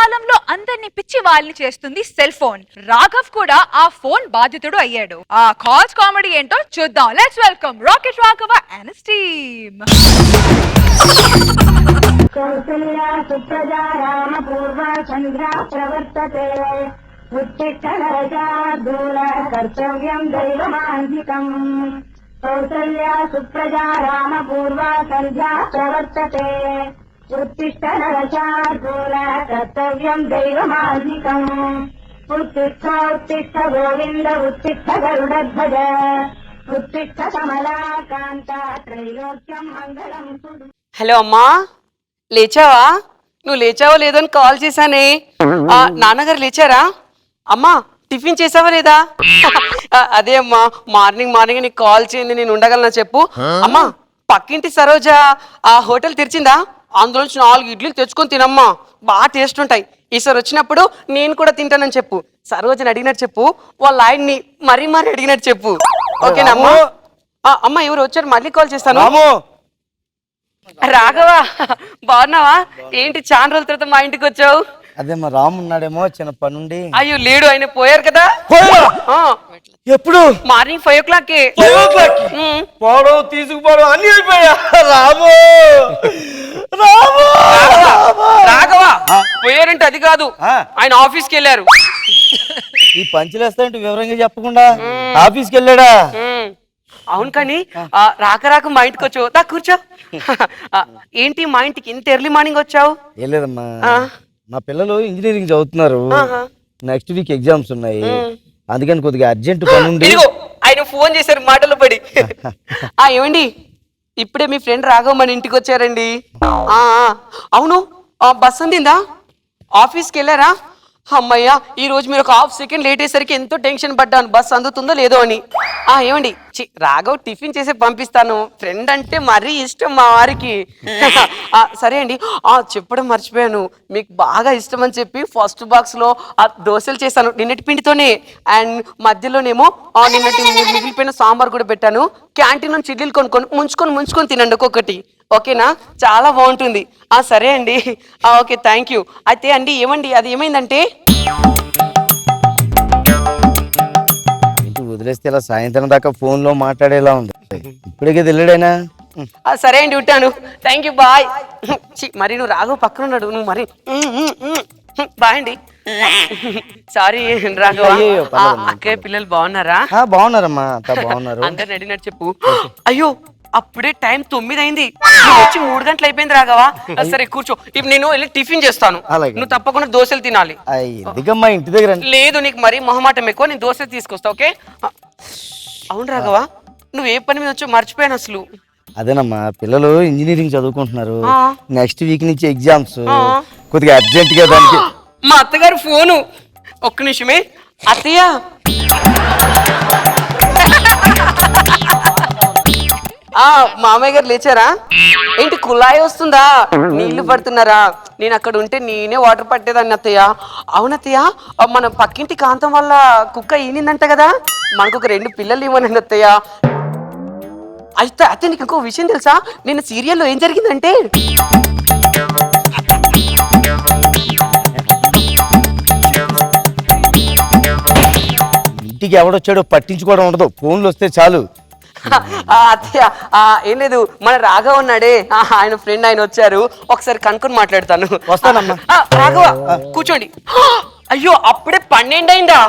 కాలంలో అందరినీ పిచ్చి వాళ్ళని చేస్తుంది సెల్ ఫోన్. రాఘవ్ కూడా ఆ ఫోన్ బాధితుడు అయ్యాడు. ఆ కాల్స్ కామెడీ ఏంటో చూద్దాం. Let's welcome Rocket Raghava and his team. Kausalya సుప్రజా రామ పూర్వ చంద్ర ప్రవర్తతే ఉత్తిష్టరజార్దూల కర్తవ్యం దైవమాంధికం. కౌసల్యా సుప్రజా రామ పూర్వ సంధ్యా ప్రవర్తతే ఉత్తిష్టరజార్దూల కర్తవ్యం దైవమాంధికం. ఉత్తిష్ట ఉత్తిష్ట గోవింద ఉత్తిష్ట గరుడధ్వజ ఉత్తిష్ట కమలాకాంత త్రైలోక్యం మంగళం కురు. హలో అమ్మా, లేచావా? నువ్వు లేచావో లేదో అని కాల్ చేశానే. నాన్నగారు లేచారా? అమ్మా టిఫిన్ చేసావా లేదా? అదే అమ్మా, మార్నింగ్ నీకు కాల్ చేయండి, నేను ఉండగలనా చెప్పు. అమ్మా పక్కింటి సరోజ ఆ హోటల్ తెరిచిందా? అందులోంచి 4 ఇడ్లీలు తెచ్చుకొని తినమ్మా, బాగా టేస్ట్ ఉంటాయి. ఈసారి వచ్చినప్పుడు నేను కూడా తింటానని చెప్పు. సరోజని అడిగినట్టు చెప్పు, వాళ్ళ ఆయన్ని మరీ అడిగినట్టు చెప్పు. ఓకేనా అమ్మా? అమ్మా ఎవరు వచ్చారు, మళ్ళీ కాల్ చేస్తాను. రాఘవా బాగున్నావా? ఏంటి చాలా రోజుల తర్వాత మా ఇంటికి వచ్చావు? అదే మా రాము ఉన్నాడేమో చిన్న పనుండి. అయ్యో లేడు, ఆయన పోయారు కదా. ఎప్పుడు? Morning 5 o'clock. పోవడం తీసుకుపోవడం అన్ని అయిపోయా. రాము రాఘవా పోయారంటే అది కాదు, ఆయన ఆఫీస్కి వెళ్ళారు. ఈ పంచులేస్తాంటే వివరంగా చెప్పకుండా ఆఫీస్కి వెళ్ళాడా? అవును, కానీ రాక మా ఇంటికి వచ్చావు. దా కూర్చో. ఏంటి మా ఇంటికి ఇంత ఎర్లీ మార్నింగ్ వచ్చావు? ఏం లేదమ్మా, మా పిల్లలు ఇంజనీరింగ్ చదువుతున్నారు, నెక్స్ట్ వీక్ ఎగ్జామ్స్ ఉన్నాయి, అందుకని కొద్దిగా అర్జెంట్ పని ఉంది. ఆయన ఫోన్ చేశారు మాటలు పడి. ఏమండి ఇప్పుడే మీ ఫ్రెండ్ రాఘవ మన ఇంటికి వచ్చారండి. అవును, బస్ అందిందా? ఆఫీస్కి వెళ్ళారా? అమ్మయ్యా, ఈ రోజు మీరు ఒక ½ సెకండ్ లేట్ అయ్యేసరికి ఎంతో టెన్షన్ పడ్డాను, బస్ అందుతుందో లేదో అని. ఏమండి రాఘవ్ టిఫిన్ చేసి పంపిస్తాను, ఫ్రెండ్ అంటే మరీ ఇష్టం మా వారికి. సరే అండి, చెప్పడం మర్చిపోయాను, మీకు బాగా ఇష్టం అని చెప్పి ఫస్ట్ బాక్స్లో దోశలు చేశాను నిన్నటి పిండితోనే. అండ్ మధ్యలోనేమో నిన్నటి మిగిలిపోయిన సాంబార్ కూడా పెట్టాను. క్యాంటీన్ నుంచి ఇడ్లీలు కొనుక్కొని ముంచుకొని తినండి ఒక్కొక్కటి, ఓకేనా? చాలా బాగుంటుంది. సరే అండి, ఓకే, థ్యాంక్ యూ. అయితే అండి ఏమండి అది ఏమైందంటే, వదిలేస్తే ఇలా సాయంత్రం దాకా ఫోన్ లో మాట్లాడేలా ఉంది. ఇప్పటికే వెళ్ళాడైనా. సరే అండి ఉంటాను, థ్యాంక్ యూ, బాయ్. మరి నువ్వు రాఘవ్ పక్కన ఉన్నాడు, నువ్వు మరి బాయ్ అండి. సారీ రాఘవ. అక్కయ్య పిల్లలు బాగున్నారా? బాగున్నారమ్మా, బాగున్నారు. అందరిని అడిగినట్టు చెప్పు. అయ్యో అప్పుడే టైం 9 అయింది, వచ్చి 3 గంటలు అయిపోయింది రాఘవా. సరే కూర్చో, ఇప్పుడు నేను వెళ్ళి టిఫిన్ చేస్తాను, నువ్వు తప్పకుండా దోశలు తినాలి. ఇంటి దగ్గర లేదు, నీకు మరీ మొహమాటం ఎక్కువ, నేను దోశ తీసుకొస్తా, ఓకే? అవును రాఘవా, నువ్వు ఏ పని మీద వచ్చో మర్చిపోయాను అసలు. అదేనమ్మా, పిల్లలు ఇంజనీరింగ్ చదువుకుంటున్నారు, నెక్స్ట్ వీక్ నుంచి ఎగ్జామ్స్, కొద్దిగా అర్జెంట్ గా దానికి. మా అత్తగారు ఫోను, ఒక్క నిమిషమే. అత్తయ్య మామయ్య గారు లేచారా? ఏంటి కుళాయి వస్తుందా? నీళ్లు పడుతున్నారా? నేను అక్కడ ఉంటే నేనే వాటర్ పట్టేదాన్ని అత్తయ్య. అవునత్తయ్య, మన పక్కింటి కాంతం వల్ల కుక్క ఈనిందంట కదా, మనకు ఒక 2 పిల్లలు ఇవ్వనండి అత్తయ్య. అయితే నీకు ఇంకో విషయం తెలుసా? నేను సీరియల్లో ఏం జరిగిందంటే, ఇంటికి ఎవడొచ్చాడో పట్టించుకోవడం ఉండదు, ఫోన్లు వస్తే చాలు. అత్తయ్య ఏం లేదు, మన రాఘవ ఉన్నాడే, ఆయన ఫ్రెండ్, ఆయన వచ్చారు, ఒకసారి కనుక్కొని మాట్లాడతాను. వస్తానమ్మా. రాఘవ కూర్చోండి. అయ్యో అప్పుడే 12 అయిందా?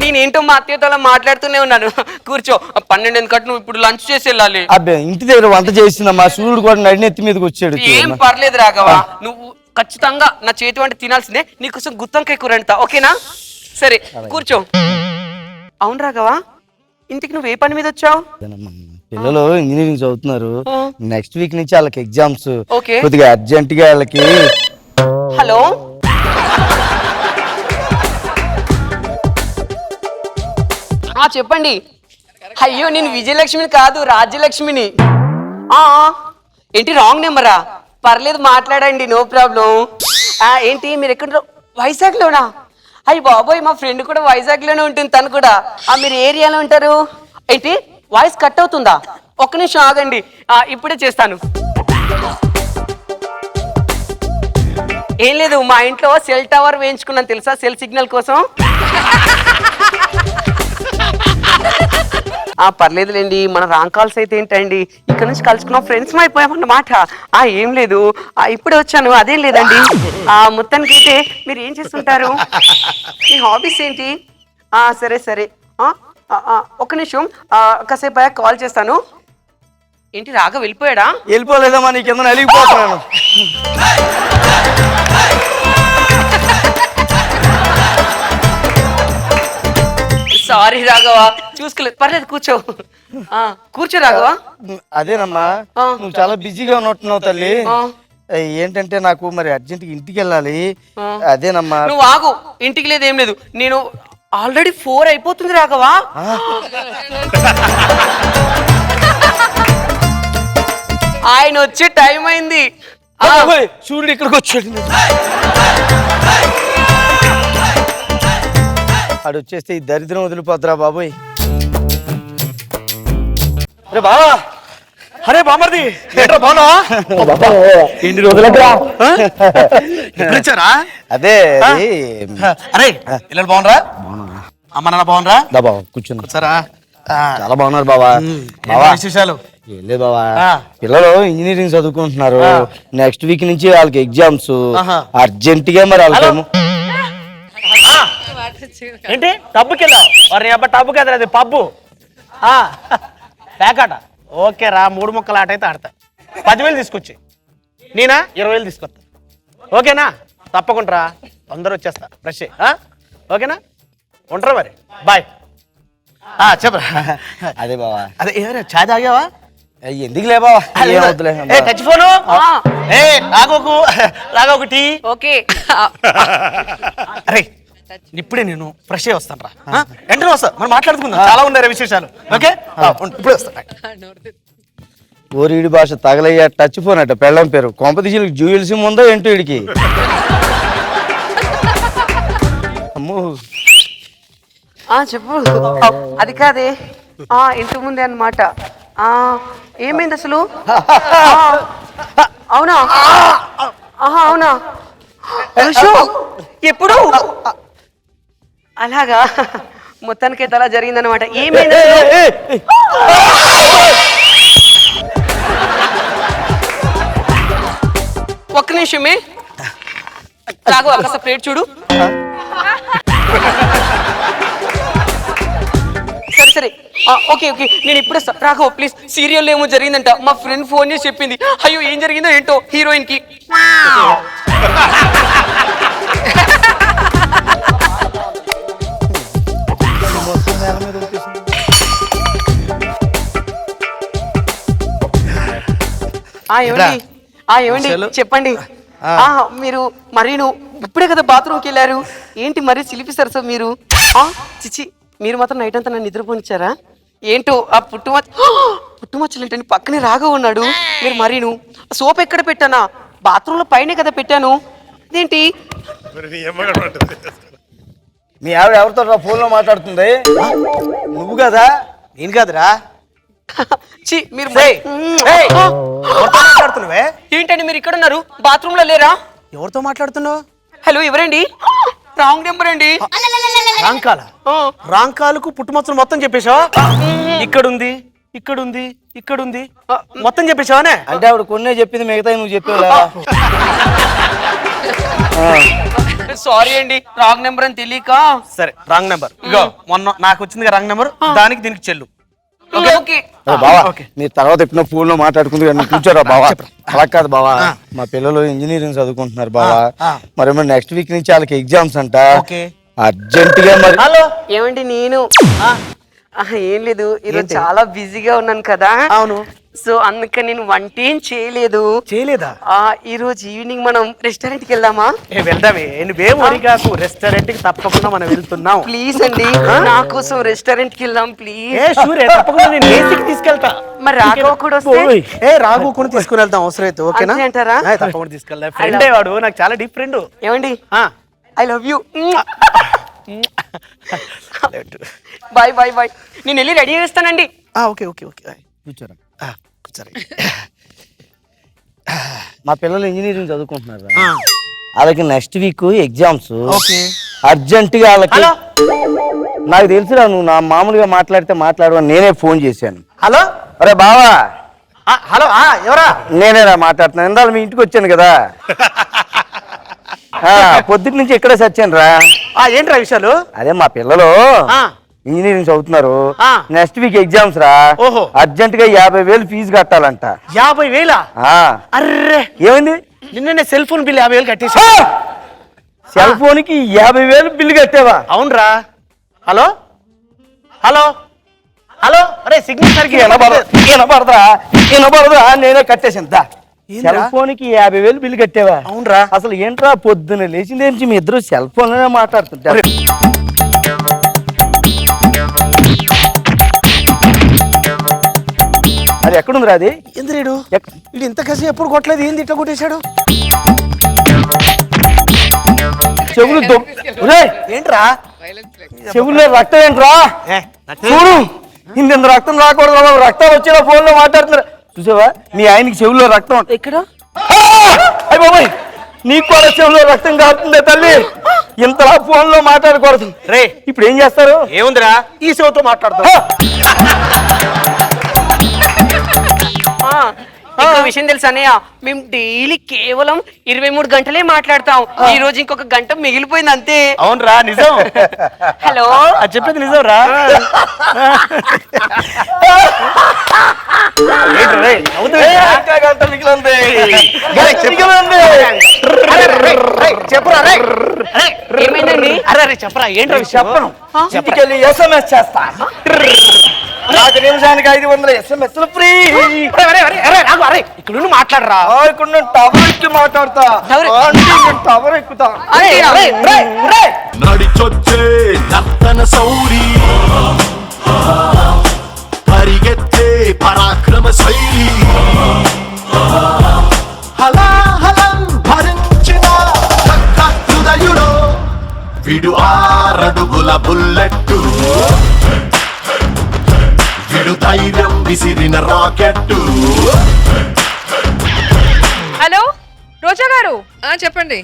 నేనేంటో మా అత్తయ్యతో అలా మాట్లాడుతూనే ఉన్నాను. కూర్చో. 12 ఎందుకంటే నువ్వు ఇప్పుడు లంచ్ చేసి వెళ్ళాలి. అబ్బే ఇంటి దగ్గర వంట చేసిందమ్మా, సూర్యుడు కూడా నడినెత్తి మీదకి వచ్చాడు. ఏం పర్లేదు రాఘవ, నువ్వు ఖచ్చితంగా నా చేతి వంట తినాల్సిందే, నీకోసం గుత్తంకాయ కూర అంటా, ఓకేనా? సరే కూర్చో. అవును రాఘవా, ఇంటికి నువ్వు ఏ పని మీద వచ్చావు? పిల్లలు ఇంజనీరింగ్ చదువుతున్నారు, నెక్స్ట్ వీక్ నుంచి వాళ్ళకి ఎగ్జామ్స్, ఓకే, కొద్దిగా అర్జెంట్ గా వాళ్ళకి. హలో చెప్పండి. అయ్యో నేను విజయలక్ష్మిని కాదు, రాజ్యలక్ష్మిని. ఏంటి రాంగ్ నెంబరా? పర్లేదు మాట్లాడండి, నో ప్రాబ్లం. ఏంటి మీరు ఎక్కడ? వైజాగ్లోనా? అయ్యి బాబోయ్, మా ఫ్రెండ్ కూడా వైజాగ్లోనే ఉంటుంది, తను కూడా. మీరు ఏరియాలో ఉంటారు ఏంటి? వాయిస్ కట్ అవుతుందా? ఒక్క నిమిషం ఆగండి, ఇప్పుడే చేస్తాను. ఏం లేదు, మా ఇంట్లో సెల్ టవర్ వేయించుకున్నాను తెలుసా, సెల్ సిగ్నల్ కోసం. పర్లేదులేండి, మన రాంగ్ కాల్స్ అయితే ఏంటండి, ఇక్కడ నుంచి కలుసుకున్న ఫ్రెండ్స్ అయిపోయామన్నమాట. ఏం లేదు, ఇప్పుడే వచ్చాను, అదేం లేదండి. మొత్తానికి అయితే మీరు ఏం చేస్తుంటారు, మీ హాబీస్ ఏంటి? సరే సరే, ఒక్క నిమిషం, కాసేపు కాల్ చేస్తాను. ఏంటి రాగా వెళ్ళిపోయాడా? వెళ్ళిపోలేదమ్మా, నీ కింద నలిగిపోతున్నాను. సారీ రాఘవ, చూసుకోలేదు, పర్లేదు, కూర్చో. కూర్చో రాఘవ. అదేనమ్మా, నువ్వు చాలా బిజీగా ఉన్నట్టున్నావు తల్లి. ఏంటంటే నాకు మరి అర్జెంట్గా ఇంటికి వెళ్ళాలి. అదేనమ్మా. నువ్వు ఆగు, ఇంటికి లేదు ఏం లేదు, నేను ఆల్రెడీ 4 అయిపోతుంది రాఘవా. ఆయన వచ్చే టైం అయింది. సూర్యుడు ఇక్కడికి వచ్చాడు. ఆడు వచ్చేస్తే ఈ దరిద్రం వదిలిపోద్దురా బాబోయ్. అరే బావా, అరే బామర్ది, బాగున్నావా? ఎన్ని రోజులరా ఎప్పుడొచ్చారా? అదే అరే పిల్లలు బాగున్నారా? అమ్మ నాన్న బాగున్నారా? బాబా కూర్చున్నా. సరా చాలా బాగున్నారు బాబా. బాబా విశేషాలు ఏం లేదు బాబా, పిల్లలు ఇంజనీరింగ్ చదువుకుంటున్నారు. నెక్స్ట్ వీక్ నుంచి వాళ్ళకి ఎగ్జామ్స్. అర్జెంట్ గా మరి వాళ్ళకేమో ఏంటి టబ్బుకి వెళ్ళావు? వారి అబ్బా టబ్బు కదా, అది పబ్బు ప్యాకాట. ఓకే రా, 3 ముక్కల ఆట అయితే ఆడతా. 10,000 తీసుకొచ్చి నేనా 20,000 తీసుకొస్తా. ఓకేనా? తప్పకుండా రా, తొందర వచ్చేస్తా ఫ్రెష్. ఓకేనా? ఉంటారా మరి, బాయ్. చెప్పరా. అదే బావా, అదే ఏమైనా ఛాయ్ తాగావా? ఎందుకు లే బావా, టచ్ ఫోను రాగోకు టీ. ఓకే. అరే ఇప్పుడే నేను ఫ్రెష్ అయ్యి వస్తాను రా, వెంటనే వస్తా, మనం మాట్లాడుకుందాం, చాలా ఉన్నాయి విశేషాలు. ఓకే ఇప్పుడు వస్తా. ఓరీడి భాష తగలయ్యా, టచ్ ఫోన్ అట పెళ్ళం పేరు. కొంపతీసి జ్యూయల్స్ ఉందో ఏంటో వీడికి. అమ్మో చెప్పు. అది కాదే, ఇంటి ముందే అన్నమాట. ఏమైంది అసలు? అవునా? అవునా? ఎప్పుడు? అలాగా, మొత్తానికి అయితే అలా జరిగిందనమాట. ఏమైంది అసలు? ఒక్క నిమిషమే రాఘవ, కాస్త ప్లేట్ చూడు. సరే సరే, ఓకే ఓకే, నేను ఇప్పుడే రాఘవ ప్లీజ్. సీరియల్ ఏమో జరిగిందంట, మా ఫ్రెండ్ ఫోన్ చేసి చెప్పింది. అయ్యో ఏం జరిగిందో ఏంటో హీరోయిన్ కి. ఏమండి చెప్పండి. మీరు మరీను ఇప్పుడే కదా బాత్రూమ్కి వెళ్ళారు, ఏంటి మరీ చిలిపిస్తారు సార్ మీరు? చిచి, మీరు మాత్రం నైట్ అంతా నన్ను నిద్రపోనిచ్చారా ఏంటో? ఆ పుట్టుమచ్చలు ఏంటండి, పక్కనే రాగా ఉన్నాడు. మీరు మరీను సోప్ ఎక్కడ పెట్టానా? బాత్రూంలో పైనే కదా పెట్టాను, ఇదేంటి? మీ ఆవిడ ఎవరితో ఫోన్లో మాట్లాడుతుంది? నువ్వు కదా? నేను కాదురా. మీరు మాట్లాడుతున్నావే ఏంటండి, మీరు ఇక్కడ ఉన్నారు, బాత్రూమ్ లో లేరా? ఎవరితో మాట్లాడుతున్నావు? హలో, ఎవరండి? రాంగ్ నెంబర్ అండి. రాంకాల? రాంకాలకు పుట్టుమచ్చలు మొత్తం చెప్పేశావా? ఇక్కడుంది, ఇక్కడుంది, ఇక్కడుంది, మొత్తం చెప్పేశావానే? అంటే ఆవిడ కొన్నే చెప్పింది, మిగతా నువ్వు చెప్పేవా? సారీ అండి, రాంగ్ నెంబర్ అని తెలియక. సరే, రాంగ్ నెంబర్. ఇగో మొన్న నాకు వచ్చింది రాంగ్ నెంబర్, దానికి దీనికి చెల్లు. బావా, మీరు తర్వాత ఎప్పుడో ఫోన్ లో మాట్లాడుకుంది కానీ కూర్చోరా బావా. అలా కాదు బావా, మా పిల్లలు ఇంజనీరింగ్ చదువుకుంటున్నారు బావా. మరి నెక్స్ట్ వీక్ నుంచి వాళ్ళకి ఎగ్జామ్స్ అంట. అర్జెంట్ గా మరి. హలో ఏమండి, నేను ఏం లేదు, ఈరోజు చాలా బిజీగా ఉన్నాను కదా. అవును. సో అందుకని నేను వంట ఏం చేయలేదు. చేయలేదా? ఈ రోజు ఈవినింగ్ మనం రెస్టారెంట్ కి వెళ్దామా? వెళ్దామే, నువ్వేం వరి కాకు, రెస్టారెంట్ కి తప్పకుండా మనం వెళ్తున్నాం. ప్లీజ్ అండి, నా కోసం రెస్టారెంట్ కి వెళ్దాం ప్లీజ్. తప్పకుండా నేను ఏసీకి తీసుకెళ్తా. మరి రాఘవ కూడా వస్తే? రాఘవ కూడా తీసుకుని వెళ్తాం అవసరం అయితే. ఓకేనా? అంటారా? తప్పకుండా తీసుకెళ్తా. ఫ్రెండే వాడు, నాకు చాలా డీప్ ఫ్రెండ్. ఏమండి, I love you. Bye bye bye, నేను వెళ్ళి రెడీ చేస్తానండి. ఓకే ఓకే ఓకే, కూర్చోరా. సరే. మా పిల్లలు ఇంజనీరింగ్ చదువుకుంటున్నారు. వాళ్ళకి next week exams. Okay. Urgent గా వాళ్ళకి హలో నాకు తెలుసురా, నువ్వు నా మామూలుగా మాట్లాడమని నేనే ఫోన్ చేశాను. హలో అరే బావా, హలో ఎవరా? నేనేరా మాట్లాడుతున్నాను. ఇందాక మీ ఇంటికి వచ్చాను కదా, పొద్దుటి నుంచి ఇక్కడే సచ్చాను రా. ఏంట్రా విషయాలు? అదే మా పిల్లలు ఆ, ఇంజనీరింగ్ చదువుతున్నారు. ఆ. నెక్స్ట్ వీక్ ఎగ్జామ్స్ రా. ఓహో. అర్జెంట్ గా 50,000 ఫీజు కట్టాలంట. 50,000? ఆ. అర్రే, ఏమైంది? నిన్ననే సెల్ ఫోన్ బిల్ 50,000 కట్టేసా. సెల్ ఫోన్ కి 50,000 బిల్లు కట్టావా? అవునరా. హలో హలో హలో, అరే సిగ్నల్ సరిగ్గా వినపడదా? నేనే కట్టేసాను. ఏందిరా? సెల్ ఫోన్ కి 50,000 బిల్లు కట్టావా? అవునరా. అసలు ఏంట్రా పొద్దున లేచిందేంచి మీ ఇద్దరు సెల్ ఫోన్ లోనే మాట్లాడుతుంటారు. అది ఎక్కడుందిరా? అది ఎందుకు ఇది ఇంత కసి ఎప్పుడు కొట్టలేదు, ఏంది ఇట్లా కొట్టేశాడు? చెవులు ఏంట్రా? చెవుల్లో రక్తం ఏంట్రా? చూడు, ఇంత రక్తం రాకూడదు. రక్తాలు వచ్చేలా ఫోన్ లో మాట్లాడుతున్నారు. చూసావా, మీ ఆయనకి చెవుల్లో రక్తం ఎక్కడ? అయ్య బాబాయ్, నీకు కూడా చెవుల్లో రక్తం కారుతుందే తల్లి. ఇంతలా ఫోన్ లో మాట్లాడకూడదు. రే, ఇప్పుడు ఏం చేస్తారు? ఏముందిరా, ఈ శివతో మాట్లాడతాం. ఇంకో విషయం తెలుసా అన్నయ్య, మేము డైలీ కేవలం 23 గంటలే మాట్లాడతాం. ఈ రోజు ఇంకొక గంట మిగిలిపోయింది అంతే. అవునరా, నిజం. హలో, అది చెప్పేది నిజం రా. చెప్పరా? ఏమైందండి? అరే చెప్పరా, ఏంట్రా విషయం? చెప్పను. ఇంటికెళ్ళి SMS చేస్తా. 4 నిమిషానికి 500 SMS ఫ్రీ. ఇక్కడ నుండి మాట్లాడరా. ఇక్కడ నేను టవర్ ఎక్కి మాట్లాడతా. టవర్ ఎక్కుతా. నడిచొచ్చే నర్తన సౌరి, పరిగెత్తే పరాక్రమ శైలి, హలాహలం భరించిన హృదయుడు, విడు 6 అడుగుల బుల్లెట్టు, విడు ధైర్యం విసిరిన రాకెట్టు. హలో రోజా గారు. చెప్పండి.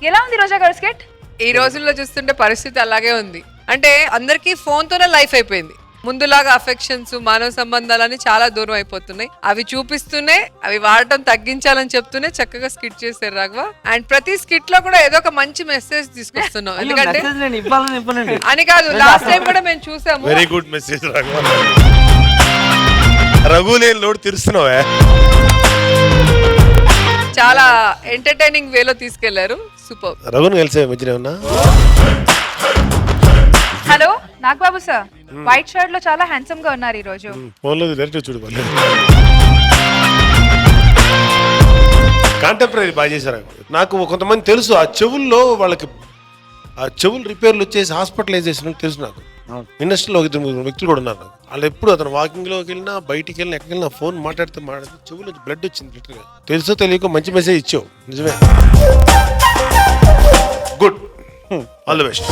ఎలా ఉంది రోజా గారు స్కెట్? ఈ రోజుల్లో చూస్తుంటే పరిస్థితి అలాగే ఉంది. అంటే అందరికీ ఫోన్ తోనే లైఫ్ అయిపోయింది. ముందులాగా అఫెక్షన్స్, మానవ సంబంధాలని చాలా దూరం అయిపోతున్నాయి. అవి చూపిస్తూనే అవి వాడటం తగ్గించాలని చెప్తూనే చక్కగా స్కిట్ చేశారు రాఘవ. అండ్ ప్రతి స్కిట్ లో కూడా ఏదో ఒక మంచి మెసేజ్ తీసుకొస్తున్నాం. ఎందుకంటే అని కాదు, లాస్ట్ టైం కూడా మేము చూసాము. వెరీ గుడ్ మెసేజ్ రఘు, నేను లోడ్ తీరుస్తున్నావే. చాలా ఎంటర్టైనింగ్ వేలో తీసుకెళ్లారు. సూపర్. రఘుని కలిసే మధ్యనే ఉన్నా. Hello Nagababu sir, white shirt లో చాలా హ్యాండ్సమ్ గా ఉన్నారు ఈ రోజు. ఫోన్ లో డైరెక్ట్ చూడు. కాంటెంపరీ బాగా చేశారు. నాకు కొంతమంది తెలుసు, ఆ చెవుల్లో వాళ్ళకి ఆ చెవులు రిపేర్లు వచ్చేసి హాస్పిటలైజేషన్ తెలుసు. నాకు ఇండస్ట్రీలో 2 వ్యక్తులు కూడా ఉన్నారు. వాళ్ళు ఎప్పుడు అతను వాకింగ్ లోకి వెళ్ళినా, బయటికి వెళ్ళినా, ఎక్కడికి వెళ్ళినా ఫోన్ మాట్లాడితే చెవులో బ్లడ్ వచ్చింది. తెలుసో తెలియక మంచి మెసేజ్ ఇచ్చావు. నిజమే. గుడ్. All the best.